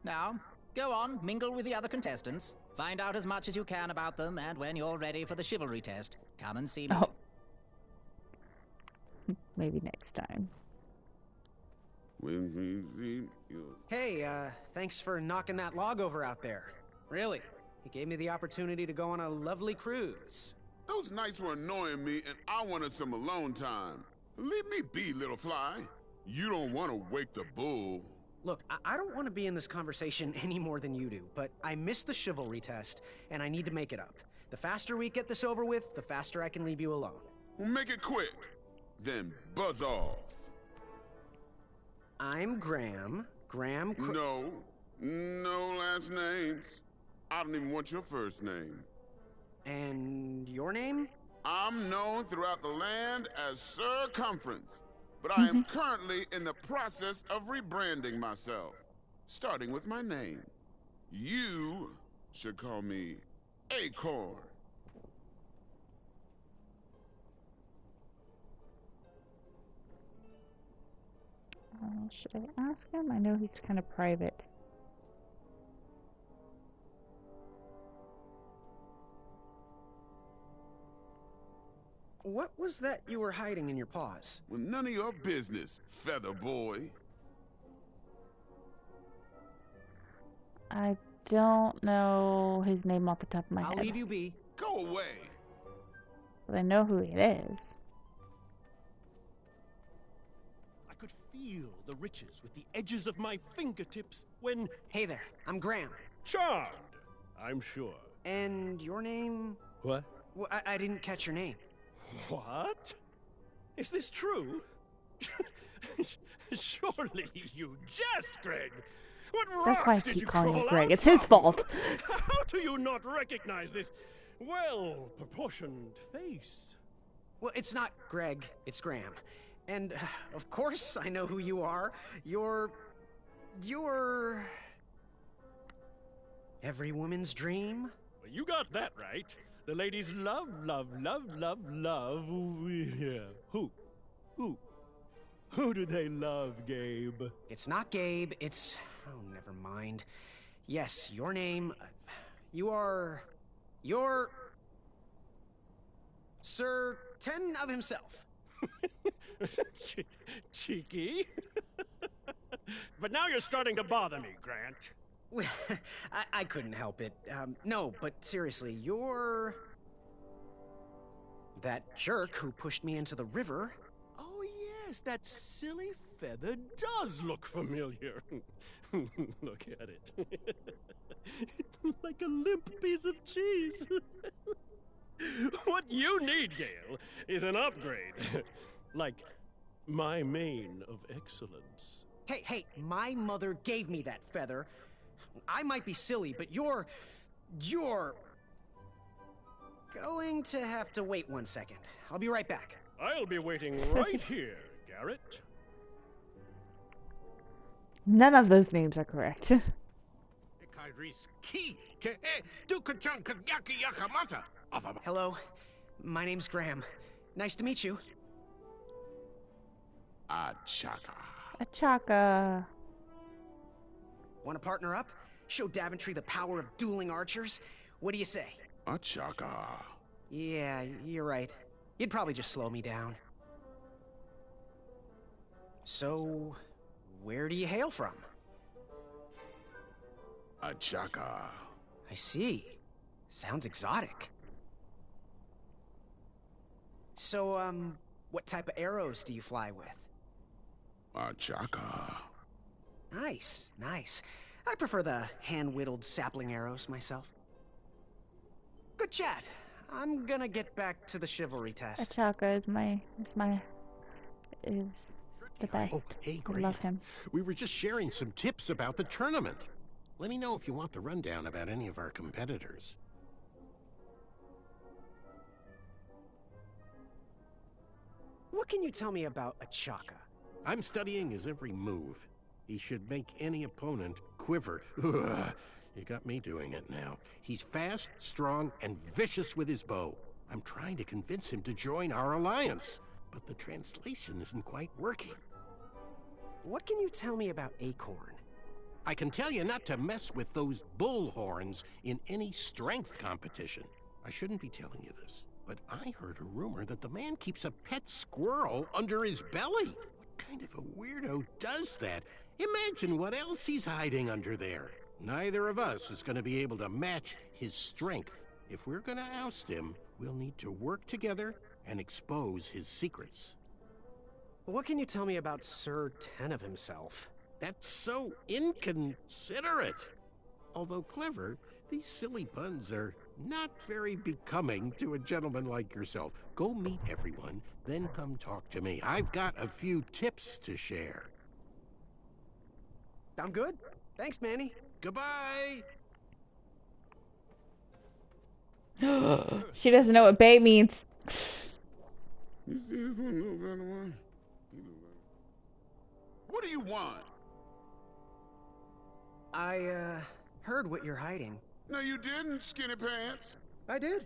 Now, go on, mingle with the other contestants. Find out as much as you can about them, and when you're ready for the chivalry test, come and see me. Oh. Maybe next time. Hey, thanks for knocking that log over out there. Really, it gave me the opportunity to go on a lovely cruise. Those nights were annoying me, and I wanted some alone time. Leave me be, little fly. You don't want to wake the bull. Look, I don't want to be in this conversation any more than you do, but I missed the chivalry test, and I need to make it up. The faster we get this over with, the faster I can leave you alone. Well, make it quick. Then buzz off. I'm Graham. No last names. I don't even want your first name. And your name? I'm known throughout the land as Circumference, but I am currently in the process of rebranding myself, starting with my name. You should call me Acorn. Should I ask him? I know he's kind of private. What was that you were hiding in your paws? Well, none of your business, feather boy. I don't know his name off the top of my head. I'll leave you be. Go away. But I know who it is. I could feel the riches with the edges of my fingertips when... Hey there, I'm Graham. Charmed, I'm sure. And your name? What? Well, I didn't catch your name. What? Is this true? Surely you jest, Greg. What That's why I rock did keep you calling crawl him Greg. out It's his from? fault. How do you not recognize this well-proportioned face? Well, it's not Greg, it's Graham. And, of course, I know who you are. You're... every woman's dream? Well, you got that right. The ladies love. Yeah. Who? Who do they love, Gabe? It's not Gabe, it's... oh, never mind. Yes, your name... you're... Sir Ten of himself. Cheeky. But now you're starting to bother me, Grant. Well, I couldn't help it. No, but seriously, you're... that jerk who pushed me into the river. Oh, yes, that silly feather does look familiar. Look at it. It's like a limp piece of cheese. What you need, Gale, is an upgrade. Like my mane of excellence. Hey, my mother gave me that feather. I might be silly, but you're going to have to wait 1 second. I'll be right back. I'll be waiting right here, Garrett. None of those names are correct. Hello, my name's Graham. Nice to meet you. Achaka. Want to partner up? Show Daventry the power of dueling archers? What do you say? Achaka. Yeah, you're right. You'd probably just slow me down. So, where do you hail from? Achaka. I see. Sounds exotic. So, what type of arrows do you fly with? Achaka. Nice. I prefer the hand-whittled sapling arrows myself. Good chat. I'm gonna get back to the chivalry test. Achaka is the best. Oh, hey, I love him. We were just sharing some tips about the tournament. Let me know if you want the rundown about any of our competitors. What can you tell me about Achaka? I'm studying his every move. He should make any opponent quiver. Ugh, you got me doing it now. He's fast, strong, and vicious with his bow. I'm trying to convince him to join our alliance, but the translation isn't quite working. What can you tell me about Acorn? I can tell you not to mess with those bullhorns in any strength competition. I shouldn't be telling you this, but I heard a rumor that the man keeps a pet squirrel under his belly. What kind of a weirdo does that? Imagine what else he's hiding under there. Neither of us is going to be able to match his strength. If we're going to oust him, we'll need to work together and expose his secrets. What can you tell me about Sir Tenov himself? That's so inconsiderate. Although clever, these silly puns are not very becoming to a gentleman like yourself. Go meet everyone, then come talk to me. I've got a few tips to share. I'm good. Thanks, Manny. Goodbye! She doesn't know what bae means. You see this one? Look at the one. What do you want? I, heard what you're hiding. No, you didn't, Skinny Pants. I did.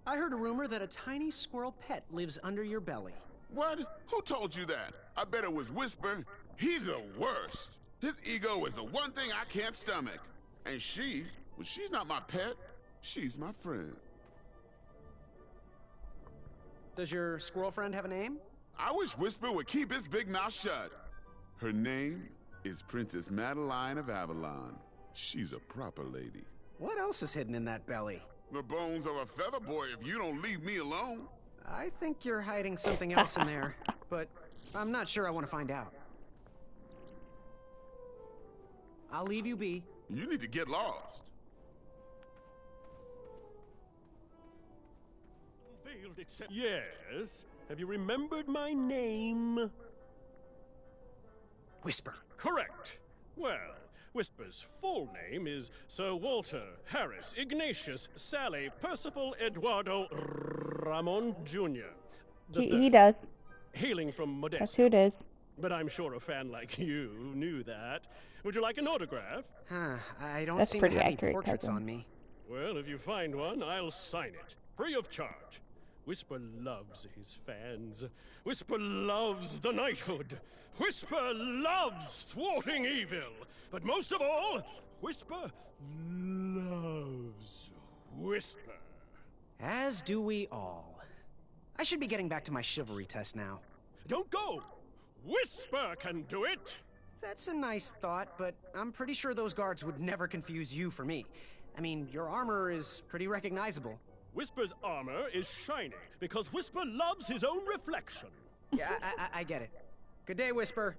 I heard a rumor that a tiny squirrel pet lives under your belly. What? Who told you that? I bet it was Whisper. He's the worst. His ego is the one thing I can't stomach. And she, well, she's not my pet. She's my friend. Does your squirrel friend have a name? I wish Whisper would keep his big mouth shut. Her name is Princess Madeline of Avalon. She's a proper lady. What else is hidden in that belly? The bones of a feather boy if you don't leave me alone. I think you're hiding something else in there, but I'm not sure I want to find out. I'll leave you be. You need to get lost. Yes? Have you remembered my name? Whisper. Correct. Well, Whisper's full name is Sir Walter Harris Ignatius Sally Percival Eduardo Ramon Jr. He does. Hailing from Modesto. That's who it is. But I'm sure a fan like you knew that. Would you like an autograph? Huh, I don't That's seem to pretty have any accurate, portraits cousin. on me. Well, if you find one, I'll sign it. Free of charge. Whisper loves his fans. Whisper loves the knighthood. Whisper loves thwarting evil. But most of all, Whisper loves Whisper. As do we all. I should be getting back to my chivalry test now. Don't go! Whisper can do it! That's a nice thought, but I'm pretty sure those guards would never confuse you for me. I mean, your armor is pretty recognizable. Whisper's armor is shiny because Whisper loves his own reflection. Yeah, I get it. Good day, Whisper.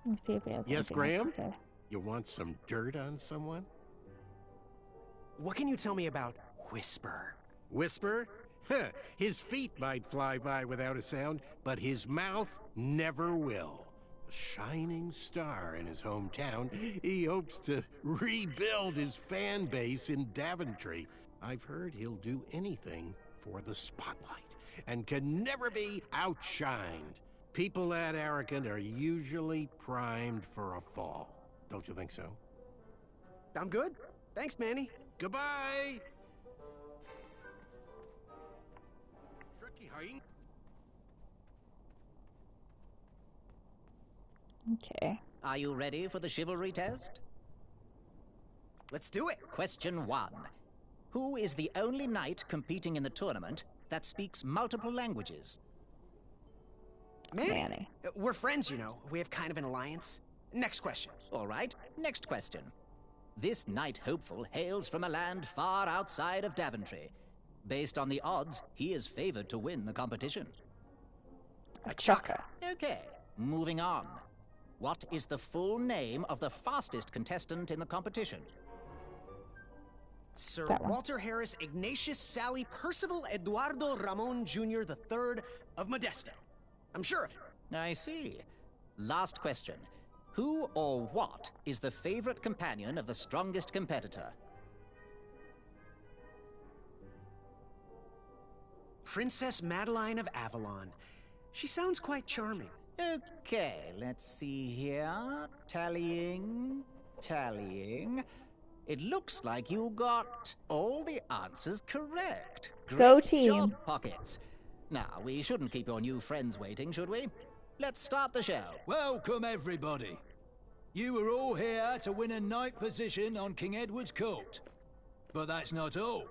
Let me see if he has Yes, anything Graham? else to say. You want some dirt on someone? What can you tell me about Whisper? Whisper? Huh, his feet might fly by without a sound, but his mouth never will. A shining star in his hometown, he hopes to rebuild his fan base in Daventry. I've heard he'll do anything for the spotlight and can never be outshined. People that arrogant are usually primed for a fall. Don't you think so? I'm good. Thanks, Manny. Goodbye! Okay. Are you ready for the chivalry test? Let's do it. Question 1. Who is the only knight competing in the tournament that speaks multiple languages? Manny. We're friends, you know. We have kind of an alliance. Next question. All right, next question. This knight hopeful hails from a land far outside of Daventry. Based on the odds, he is favored to win the competition. A Chaka. Okay, moving on. What is the full name of the fastest contestant in the competition? Sir That one. Walter Harris Ignatius Sally Percival Eduardo Ramon Jr. III of Modesto. I'm sure of it. I see. Last question. Who or what is the favorite companion of the strongest competitor? Princess Madeline of Avalon. She sounds quite charming. Okay, let's see here. Tallying. It looks like you got all the answers correct. Go Great team. job, Pockets. Now, we shouldn't keep your new friends waiting, should we? let's start the show. Welcome, everybody. You are all here to win a knight position on King Edward's court. But that's not all.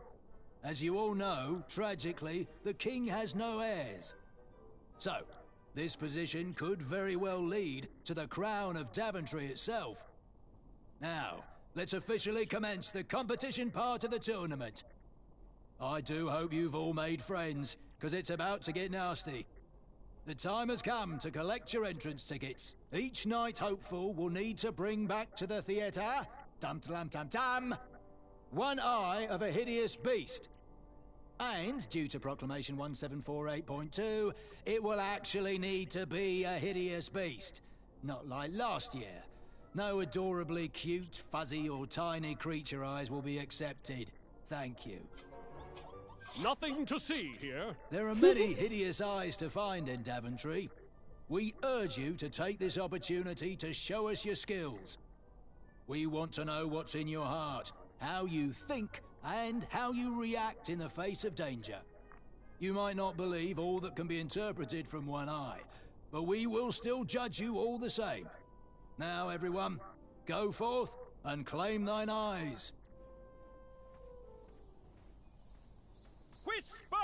As you all know, tragically, the king has no heirs. So, this position could very well lead to the crown of Daventry itself. Now, let's officially commence the competition part of the tournament. I do hope you've all made friends, because it's about to get nasty. The time has come to collect your entrance tickets. Each knight hopeful will need to bring back to the theatre, dum-dum-dum-dum, one eye of a hideous beast. And, due to Proclamation 1748.2, it will actually need to be a hideous beast. Not like last year. No adorably cute, fuzzy, or tiny creature eyes will be accepted. Thank you. Nothing to see here. There are many hideous eyes to find in Daventry. We urge you to take this opportunity to show us your skills. We want to know what's in your heart, how you think, and how you react in the face of danger. You might not believe all that can be interpreted from one eye, but we will still judge you all the same. Now, everyone, go forth and claim thine eyes. Whisper!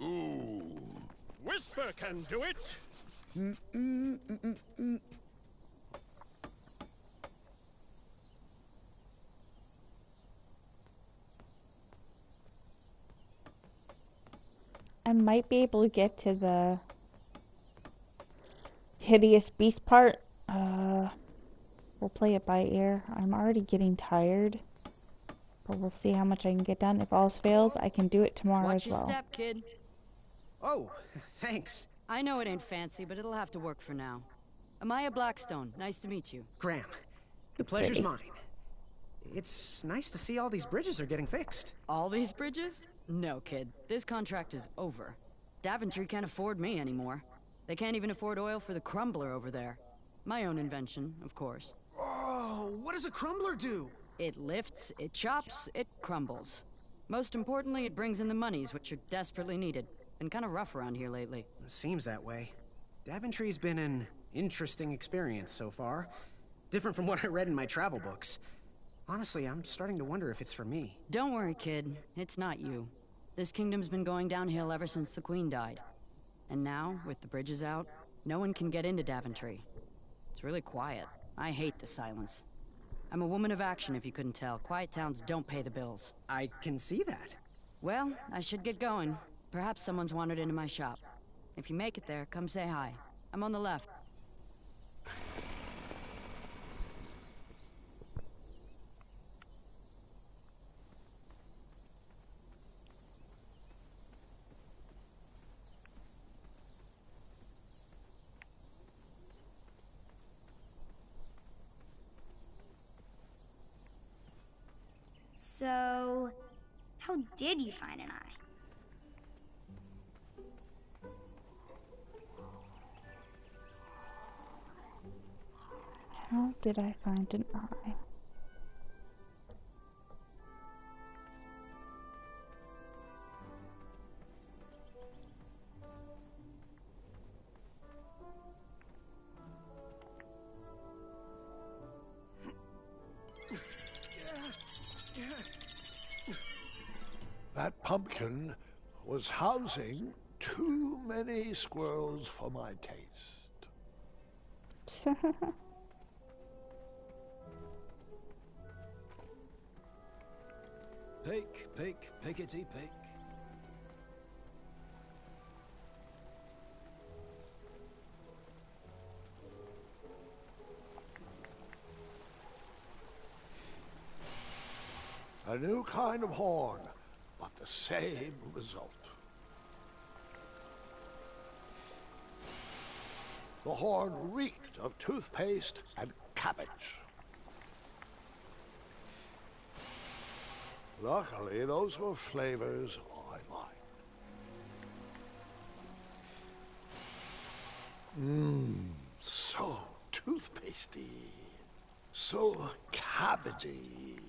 Ooh. Whisper can do it. I might be able to get to the hideous beast part. We'll play it by ear. I'm already getting tired, but we'll see how much I can get done. If all else fails, I can do it tomorrow Watch as well. your step, kid. Oh, thanks. I know it ain't fancy, but it'll have to work for now. Amaya Blackstone, nice to meet you. Graham, the pleasure's mine. It's nice to see all these bridges are getting fixed. All these bridges? No, kid. This contract is over. Daventry can't afford me anymore. They can't even afford oil for the crumbler over there. My own invention, of course. Oh, what does a crumbler do? It lifts, it chops, it crumbles. Most importantly, it brings in the monies, which are desperately needed. Been kind of rough around here lately. It seems that way. Daventry's been an interesting experience so far. Different from what I read in my travel books. Honestly, I'm starting to wonder if it's for me. Don't worry, kid. It's not you. This kingdom's been going downhill ever since the Queen died. And now, with the bridges out, no one can get into Daventry. It's really quiet. I hate the silence. I'm a woman of action, if you couldn't tell. Quiet towns don't pay the bills. I can see that. Well, I should get going. Perhaps someone's wandered into my shop. If you make it there, come say hi. I'm on the left. So, how did you find an eye? How did I find an eye? That pumpkin was housing too many squirrels for my taste. Pick, pick, pickety pick. A new kind of horn, but the same result. The horn reeked of toothpaste and cabbage. Luckily, those were flavors I liked. So toothpastey, so cabbagey.